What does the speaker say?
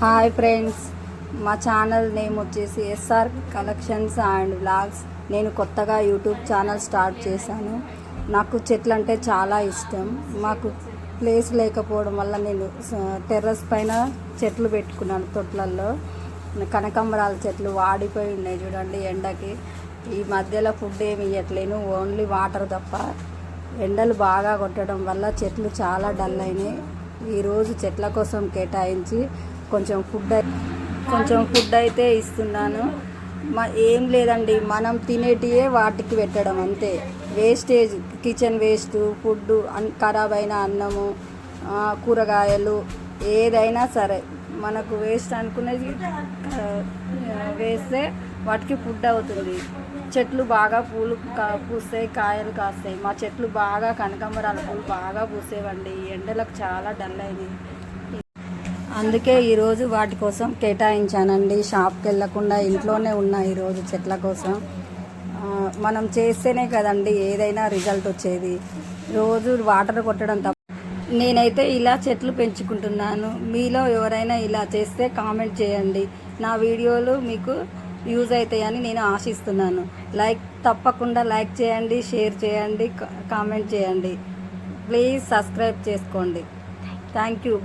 Hi friends, మా channel name వచ్చేసి SR collections and vlogs. నేను కొత్తగా యూట్యూబ్ ఛానల్ స్టార్ట్ చేశాను. నాకు చెట్లు అంటే చాలా ఇష్టం. మాకు ప్లేస్ లేకపోవడం వల్ల నేను టెర్రస్ పైన చెట్లు పెట్టుకున్నాను. తొట్లల్లో కనకాంబరాల చెట్లు వాడిపోయి ఉన్నాయి చూడండి ఎండకి. ఈ మధ్యలో ఫుడ్ ఏమి ఇవ్వట్లేను, ఓన్లీ వాటర్ తప్ప. ఎండలు బాగా కొట్టడం వల్ల చెట్లు చాలా డల్ అయినాయి. ఈరోజు చెట్ల కోసం కేటాయించి కొంచెం ఫుడ్ అయితే ఇస్తున్నాను. ఏం లేదండి, మనం తినేటివే వాటికి పెట్టడం అంతే. వేస్టేజ్, కిచెన్ వేస్ట్ ఫుడ్, ఖరాబ్ అయిన అన్నము, కూరగాయలు ఏదైనా సరే మనకు వేస్ట్ అనుకునేది వేస్తే వాటికి ఫుడ్ అవుతుంది. చెట్లు బాగా పూలు పూస్తాయి, కాయలు కాస్తాయి. మా చెట్లు బాగా కనకాంబరాల పూలు బాగా పూసేవండి. ఎండలకు చాలా డల్ అయినాయి. అందుకే ఈరోజు వాటి కోసం కేటాయించానండి. షాప్కి వెళ్ళకుండా ఇంట్లోనే ఉన్నా ఈరోజు చెట్ల కోసం. మనం చేస్తేనే కదండి ఏదైనా రిజల్ట్ వచ్చేది. రోజు వాటర్ కొట్టడం తప్ప. నేనైతే ఇలా చెట్లు పెంచుకుంటున్నాను. మీలో ఎవరైనా ఇలా చేస్తే కామెంట్ చేయండి. నా వీడియోలు మీకు యూజ్ అవుతాయని నేను ఆశిస్తున్నాను. తప్పకుండా లైక్ చేయండి, షేర్ చేయండి, కామెంట్ చేయండి. ప్లీజ్ సబ్స్క్రైబ్ చేసుకోండి. Thank you.